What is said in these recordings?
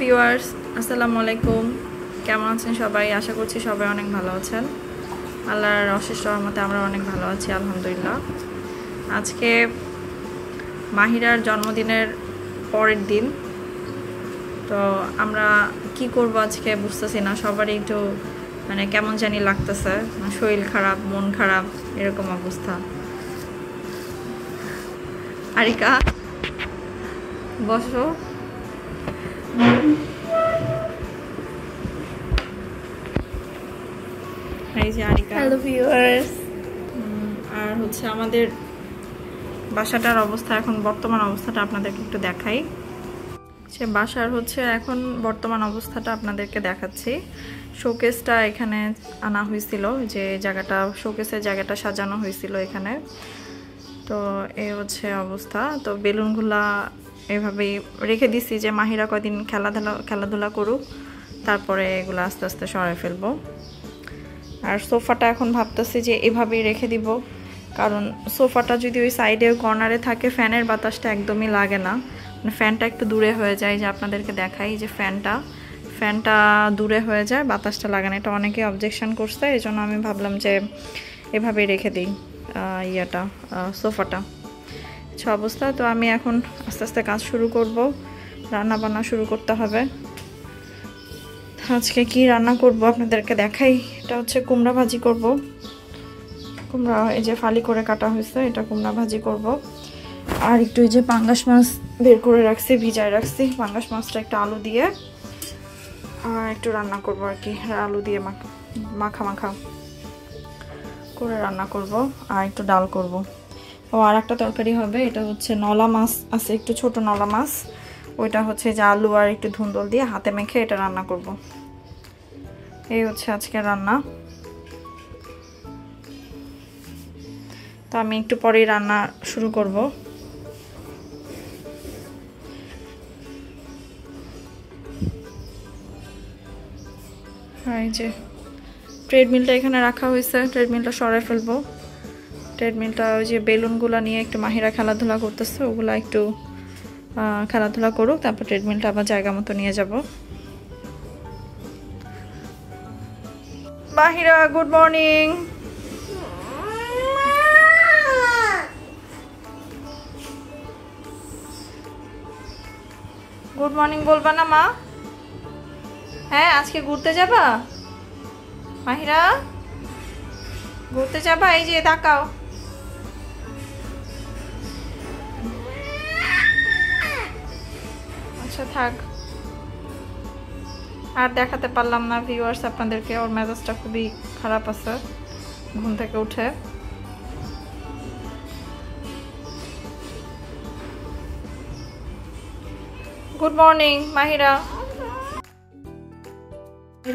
Viewers, আসসালামু আলাইকুম। কেমন আছেন সবাই? আশা করছি সবাই অনেক ভালো আছেন। আল্লাহর অশেষ রহমতে আমরা অনেক ভালো আছি, আলহামদুলিল্লাহ। আজকে মাহিরার জন্মদিনের পরের দিন, তো আমরা কি করব আজকে বুঝতেছি না। সবারই একটু কেমন জানি লাগতেছে, শরীর খারাপ, মন খারাপ, এরকম অবস্থা। আরিকা, বসো। এই যে আরিকা। Hello viewers. আর হচ্ছে আমাদের বাসাটার অবস্থা, এখন বর্তমান অবস্থাটা আপনাদেরকে একটু দেখাই। সে বাসার হচ্ছে এখন বর্তমান অবস্থাটা আপনাদেরকে দেখাচ্ছি। শোকেসটা এখানে আনা হয়েছিল, যে জায়গাটা শোকেসের জায়গাটা সাজানো হয়েছিল এখানে। তো এই হচ্ছে অবস্থা। তো বেলুনগুলা এভাবেই রেখে দিছি যে মাহিরা কদিন খেলাধুলা করুক, তারপরে এগুলো আস্তে আস্তে সরাই ফেলবো। আর সোফাটা এখন ভাবতেছি যে এভাবেই রেখে দিব, কারণ সোফাটা যদি ওই সাইডে কর্নারে থাকে ফ্যানের বাতাসটা একদমই লাগে না। ফ্যানটা একটু দূরে হয়ে যায়, যে আপনাদেরকে দেখাই যে ফ্যানটা দূরে হয়ে যায়, বাতাসটা লাগে না। এটা অনেকে অবজেকশন করছে, এই জন্য আমি ভাবলাম যে এভাবেই রেখে দিই সোফাটা। অবস্থা। তো আমি এখন আস্তে আস্তে কাজ শুরু করব, রান্না বান্না শুরু করতে হবে। আজকে কি রান্না করব আপনাদেরকে দেখাই। এটা হচ্ছে কুমড়া ভাজি করব। কুমড়া এই যে ফালি করে কাটা হয়েছে, এটা কুমড়া ভাজি করব। আর একটু এই যে পাঙ্গাস মাছ বের করে রাখছি, ভিজায় রাখছি। পাঙ্গাস মাছটা একটু আলু দিয়ে আর একটু রান্না করব আর কি, আলু দিয়ে মাখা মাখা করে রান্না করব। আর একটু ডাল করব। ও আর একটা তরকারি হবে, এটা হচ্ছে নলা মাছ আছে, একটু ছোট নলা মাছ, ওইটা হচ্ছে যে আলু আর একটু ধুন্দল দিয়ে হাতে মেখে এটা রান্না করব। এই হচ্ছে আজকে রান্না। তো আমি একটু পরেই রান্না শুরু করব। এই যে ট্রেডমিলটা এখানে রাখা হয়েছে, ট্রেডমিলটা সরাই ফেলবো। ট্রেডমিলটা ওই যে বেলুনগুলো নিয়ে একটু মাহিরা খেলাধুলা করতেছে, ওগুলা একটু খেলাধুলা করুক, তারপর ট্রেডমিলটা আবার জায়গা মতো নিয়ে যাব। Mahira, good morning. Good morning বলবা না মা? হ্যাঁ, আজকে ঘুরতে যাবা মাহিরা? ঘুরতে যাবা? এই যে তাকাও। আচ্ছা থাক, আর দেখাতে পারলাম না ভিউয়ার্স আপনাদেরকে। ওর মেজাজটা খুবই খারাপ আছে ঘুম থেকে উঠে। Good morning Mahira.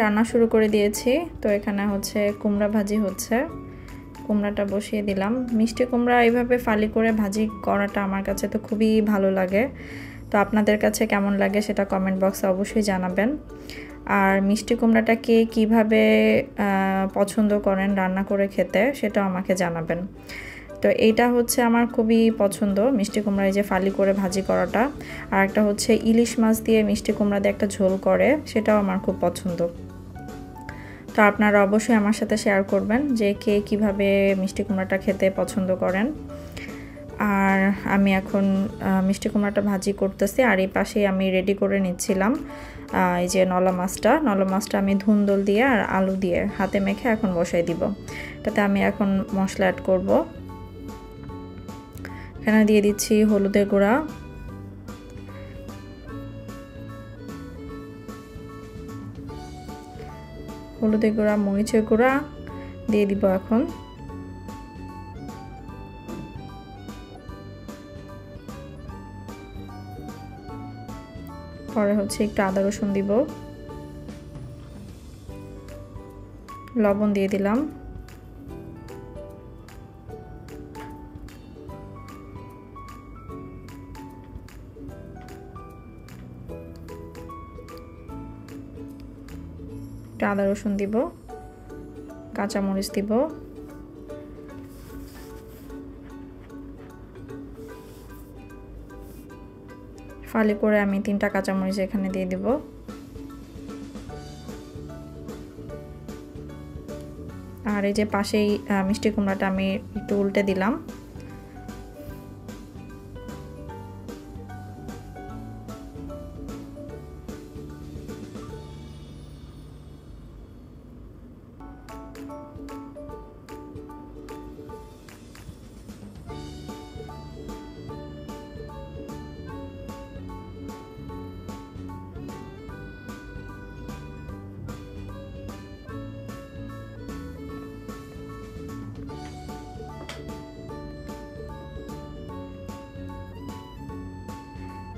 রান্না শুরু করে দিয়েছি। তো এখানে হচ্ছে কুমড়া ভাজি হচ্ছে, কুমড়াটা বসিয়ে দিলাম। মিষ্টি কুমড়া এইভাবে ফালি করে ভাজি করাটা আমার কাছে তো খুবই ভালো লাগে। তো আপনাদের কাছে কেমন লাগে সেটা কমেন্ট বক্সে অবশ্যই জানাবেন। আর মিষ্টি কুমড়াটা কে কীভাবে পছন্দ করেন রান্না করে খেতে, সেটাও আমাকে জানাবেন। তো এইটা হচ্ছে আমার খুবই পছন্দ, মিষ্টি কুমড়া এই যে ফালি করে ভাজি করাটা। আর একটা হচ্ছে ইলিশ মাছ দিয়ে মিষ্টি কুমড়া দিয়ে একটা ঝোল করে, সেটাও আমার খুব পছন্দ। তো আপনারা অবশ্যই আমার সাথে শেয়ার করবেন যে কে কীভাবে মিষ্টি কুমড়াটা খেতে পছন্দ করেন। আর আমি এখন মিষ্টি কুমড়াটা ভাজি করতেছি, আর এই পাশেই আমি রেডি করে নিচ্ছিলাম এই যে নলা মাছটা আমি ধুন্দল দিয়ে আর আলু দিয়ে হাতে মেখে এখন বসাই দিব। তাতে আমি এখন মশলা অ্যাড করব। এখানে দিয়ে দিচ্ছি হলুদের গুঁড়া, মরিচের গুঁড়া দিয়ে দিব এখন। পরে হচ্ছে একটু আদা রসুন দিব, লবণ দিয়ে দিলাম। আদা রসুন দিব, কাঁচামরিচ দিব, ফালি করে আমি 3টা কাঁচামরিচ এখানে দিয়ে দিব। আর এই যে পাশেই মিষ্টি কুমড়াটা আমি একটু উল্টে দিলাম।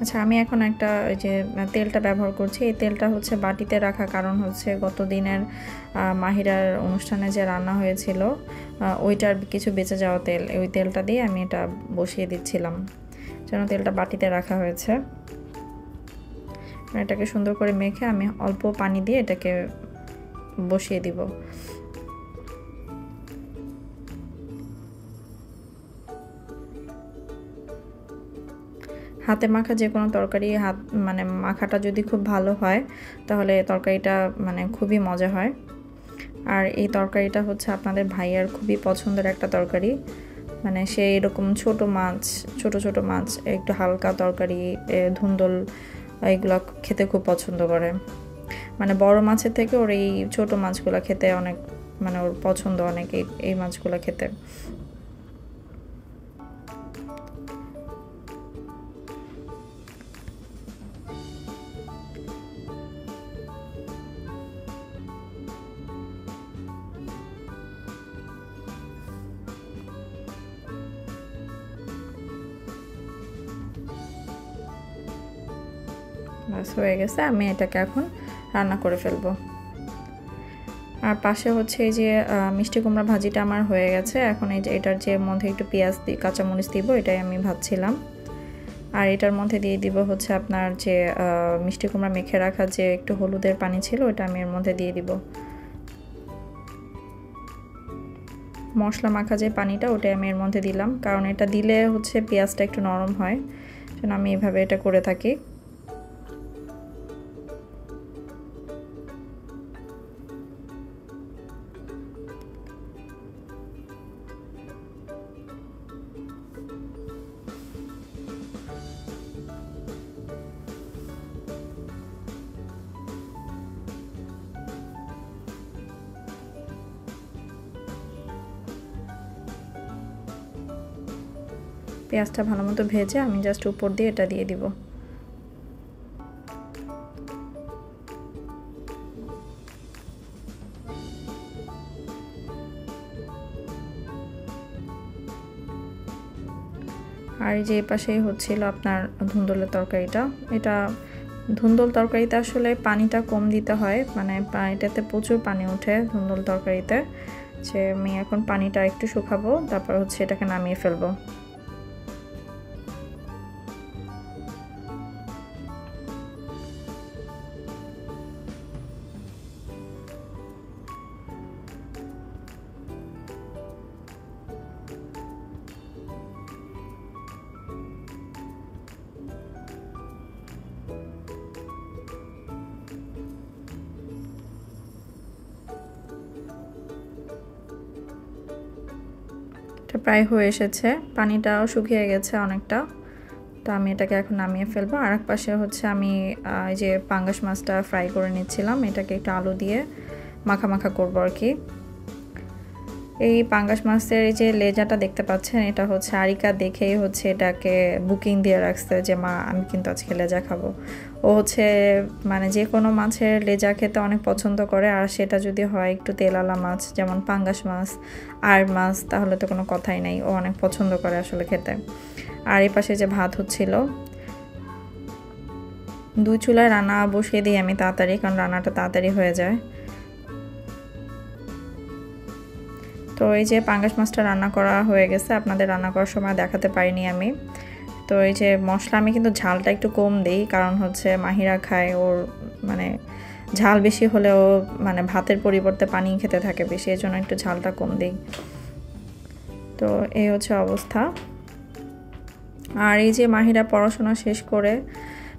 আচ্ছা, আমি এখন একটা ওই যে তেলটা ব্যবহার করছি। এই তেলটা হচ্ছে বাটিতে রাখা, কারণ হচ্ছে গত দিনের মাহিরার অনুষ্ঠানে যে রান্না হয়েছিল ওইটার কিছু বেঁচে যাওয়া তেল, ওই তেলটা দিয়ে আমি এটা বসিয়ে দিচ্ছিলাম, যেন তেলটা বাটিতে রাখা হয়েছে। এটাকে সুন্দর করে মেখে আমি অল্প পানি দিয়ে এটাকে বসিয়ে দিব। হাতে মাখা যে কোনো তরকারি মানে মাখাটা যদি খুব ভালো হয় তাহলে তরকারিটা মানে খুবই মজা হয়। আর এই তরকারিটা হচ্ছে আপনাদের ভাইয়ার খুবই পছন্দের একটা তরকারি, মানে সে এরকম ছোট মাছ একটু হালকা তরকারি, ধুন্দল, এগুলো খেতে খুব পছন্দ করে। মানে বড় মাছের থেকে ওর এই ছোট মাছগুলো খেতে অনেক, মানে ওর পছন্দ অনেক এই মাছগুলো খেতে। বাস হয়ে গেছে, আমি এটাকে এখন রান্না করে ফেলবো। আর পাশে হচ্ছে এই যে মিষ্টি কুমড়া ভাজিটা আমার হয়ে গেছে। এখন এই যে এটার যে মধ্যে একটু পেঁয়াজ কাঁচামরিচ দিব, এটাই আমি ভাজছিলাম। আর এটার মধ্যে দিয়ে দিব হচ্ছে আপনার যে মিষ্টি কুমড়া মেখে রাখা যে একটু হলুদের পানি ছিল, ওটা আমি এর মধ্যে দিয়ে দিব। মশলা মাখা যে পানিটা ওটাই আমি এর মধ্যে দিলাম, কারণ এটা দিলে হচ্ছে পেঁয়াজটা একটু নরম হয়, যেন আমি এইভাবে এটা করে থাকি। পেঁয়াজটা ভালো মতো ভেজে আমি জাস্ট উপর দিয়ে এটা দিয়ে দিব। আর এই যে এই পাশেই হচ্ছিল আপনার ধুন্দলের তরকারিটা। এটা ধুন্দল তরকারিতে আসলে পানিটা কম দিতে হয়, মানে এটাতে প্রচুর পানি ওঠে ধুন্দল তরকারিতে। যে আমি এখন পানিটা একটু শুকাবো, তারপর হচ্ছে এটাকে নামিয়ে ফেলবো। এটা প্রায় হয়ে এসেছে, পানিটাও শুকিয়ে গেছে অনেকটা। তো আমি এটাকে এখন নামিয়ে ফেলবো। আর এক পাশে হচ্ছে আমি এই যে পাঙ্গাস মাছটা ফ্রাই করে নিচ্ছিলাম, এটাকে একটু আলু দিয়ে মাখা মাখা করবো আর কি। এই পাঙ্গাস মাছের এই যে লেজাটা দেখতে পাচ্ছেন, এটা হচ্ছে আরিকা দেখেই হচ্ছে এটাকে বুকিং দিয়ে রাখছে যে মা আমি কিন্তু আজকে লেজা খাবো। ও হচ্ছে মানে যে কোনো মাছের লেজা খেতে অনেক পছন্দ করে, আর সেটা যদি হয় একটু তেলালা মাছ যেমন পাঙ্গাস মাছ আর মাছ, তাহলে তো কোনো কথাই নাই, ও অনেক পছন্দ করে আসলে খেতে। আর এই পাশে যে ভাত হচ্ছিল, দুই চুলায় রান্না বসিয়ে দিই আমি তাড়াতাড়ি, কারণ রান্নাটা তাড়াতাড়ি হয়ে যায়। তো এই যে পাঙ্গাস মাছটা রান্না করা হয়ে গেছে, আপনাদের রান্না করার সময় দেখাতে পারিনি আমি। তো এই যে মশলা আমি কিন্তু ঝালটা একটু কম দিই, কারণ হচ্ছে মাহিরা খায়, ওর মানে ঝাল বেশি হলেও মানে ভাতের পরিবর্তে পানি খেতে থাকে বেশি, এই জন্য একটু ঝালটা কম দিই। তো এই হচ্ছে অবস্থা। আর এই যে মাহিরা পড়াশোনা শেষ করে,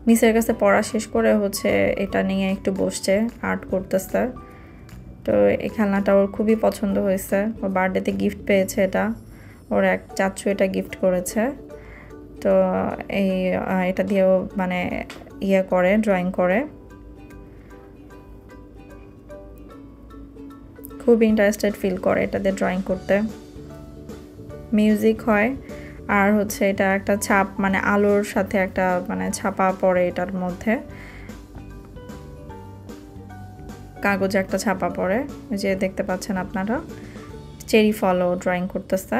মিসের কাছে পড়া শেষ করে হচ্ছে এটা নিয়ে একটু বসছে, আর্ট করতেছে। তো এই খেলনাটা ওর খুবই পছন্দ হয়েছে, ওর বার্থডেতে গিফট পেয়েছে এটা, ওর এক চাচু এটা গিফট করেছে। তো এটা দিয়েও মানে ইয়ে করে, ড্রয়িং করে, খুব ইন্টারেস্টেড ফিল করে এটা দিয়ে ড্রয়িং করতে। মিউজিক হয় আর হচ্ছে এটা একটা ছাপ মানে আলোর সাথে একটা মানে ছাপা পড়ে, এটার মধ্যে কাগজে একটা ছাপা পড়ে, যে দেখতে পাচ্ছেন আপনারা চেরি ফলও ড্রয়িং করতেছে।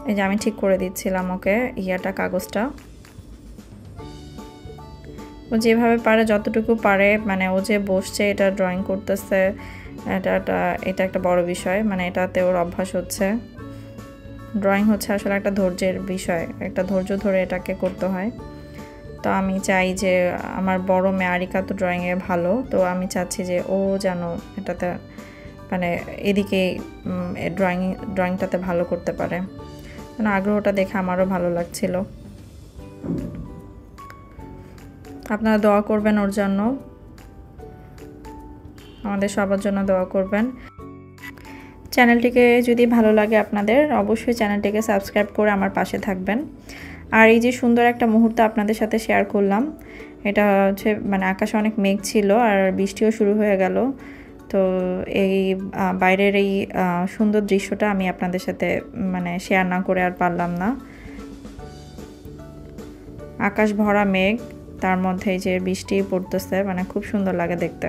এই যে আমি ঠিক করে দিচ্ছিলাম ওকে ইয়াটা, কাগজটা। ও যেভাবে পারে যতটুকু পারে মানে ও যে বসছে এটা ড্রয়িং করতেছে, এটা একটা বড় বিষয়, মানে এটাতে ওর অভ্যাস হচ্ছে। ড্রয়িং হচ্ছে আসলে একটা ধৈর্যের বিষয়, একটা ধৈর্য ধরে এটাকে করতে হয়। তো আমি চাই যে আমার বড় মেয়ে আরিকা তো ড্রয়িংয়ে ভালো, তো আমি চাচ্ছি যে ও যেন এটাতে মানে এদিকে ড্রয়িংটাতে ভালো করতে পারে। মানে আগ্রহটা দেখে আমারও ভালো লাগছিল। আপনারা দোয়া করবেন ওর জন্য, আমাদের সবার জন্য দোয়া করবেন। চ্যানেলটিকে যদি ভালো লাগে আপনাদের, অবশ্যই চ্যানেলটিকে সাবস্ক্রাইব করে আমার পাশে থাকবেন। আর এই যে সুন্দর একটা মুহূর্ত আপনাদের সাথে শেয়ার করলাম, এটা হচ্ছে মানে আকাশে অনেক মেঘ ছিল আর বৃষ্টিও শুরু হয়ে গেল। তো এই বাইরের এই সুন্দর দৃশ্যটা আমি আপনাদের সাথে মানে শেয়ার না করে আর পারলাম না। আকাশ ভরা মেঘ, তার মধ্যে যে বৃষ্টি পড়তেছে, মানে খুব সুন্দর লাগে দেখতে।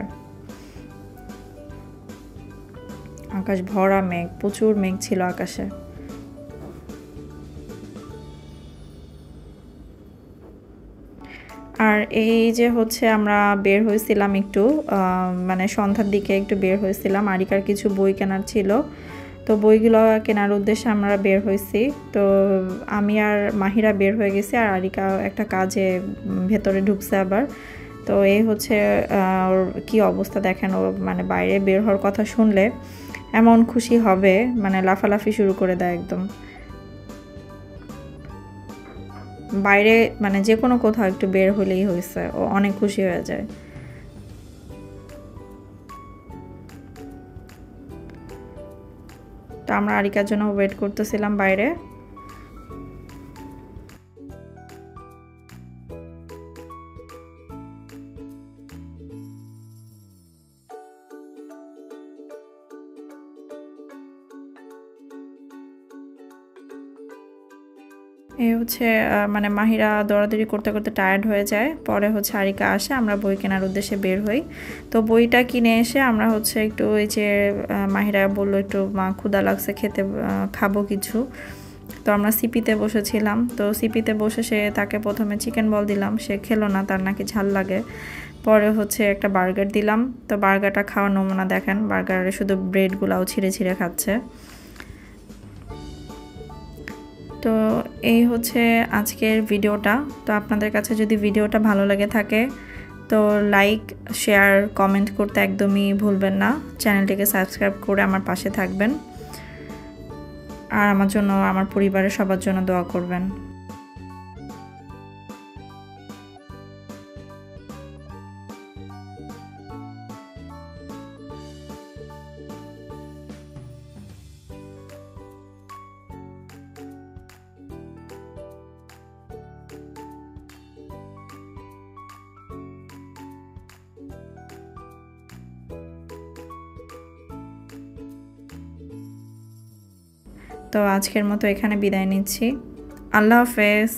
আকাশ ভরা মেঘ, প্রচুর মেঘ ছিল আকাশে। আর এই যে হচ্ছে আমরা বের হয়েছিলাম একটু মানে সন্ধ্যার দিকে একটু বের হয়েছিলাম, আরিকার কিছু বই কেনার ছিল, তো বইগুলো কেনার উদ্দেশ্যে আমরা বের হয়েছি। তো আমি আর মাহিরা বের হয়ে গেছি, আর আরিকা একটা কাজে ভেতরে ঢুকছে আবার। তো এই হচ্ছে ওর কী অবস্থা দেখেন, ও মানে বাইরে বের হওয়ার কথা শুনলে এমন খুশি হবে, মানে লাফালাফি শুরু করে দেয় একদম। বাইরে মানে যে কোনো কোথাও একটু বের হলেই হয়েছে, ও অনেক খুশি হয়ে যায়। তো আমরা আরিকার জন্য ওয়েট করতেছিলাম বাইরে। এই হচ্ছে মানে মাহিরা দৌড়াদৌড়ি করতে করতে টায়ার্ড হয়ে যায়, পরে হচ্ছে আরিকা আসে, আমরা বই কেনার উদ্দেশ্যে বের হই। তো বইটা কিনে এসে আমরা হচ্ছে একটু ওই যে মাহিরা বললো একটু মা ক্ষুধা লাগছে, খেতে খাবো কিছু। তো আমরা সিপিতে বসেছিলাম, তো সিপিতে বসে তাকে প্রথমে চিকেন বল দিলাম, সে খেলো না, তার নাকি ঝাল লাগে। পরে হচ্ছে একটা বার্গার দিলাম, তো বার্গারটা খাওয়ার নমুনা দেখেন, বার্গারে শুধু ব্রেডগুলাও ছিঁড়ে ছিঁড়ে খাচ্ছে। তো এই হচ্ছে আজকের ভিডিওটা। তো আপনাদের কাছে যদি ভিডিওটা ভালো লাগে থাকে তো লাইক, শেয়ার, কমেন্ট করতে একদমই ভুলবেন না। চ্যানেলটিকে সাবস্ক্রাইব করে আমার পাশে থাকবেন, আর আমার জন্য, আমার পরিবারের সবার জন্য দোয়া করবেন। তো আজকের মতো এখানে বিদায় নিচ্ছি। আল্লাহ হাফেজ।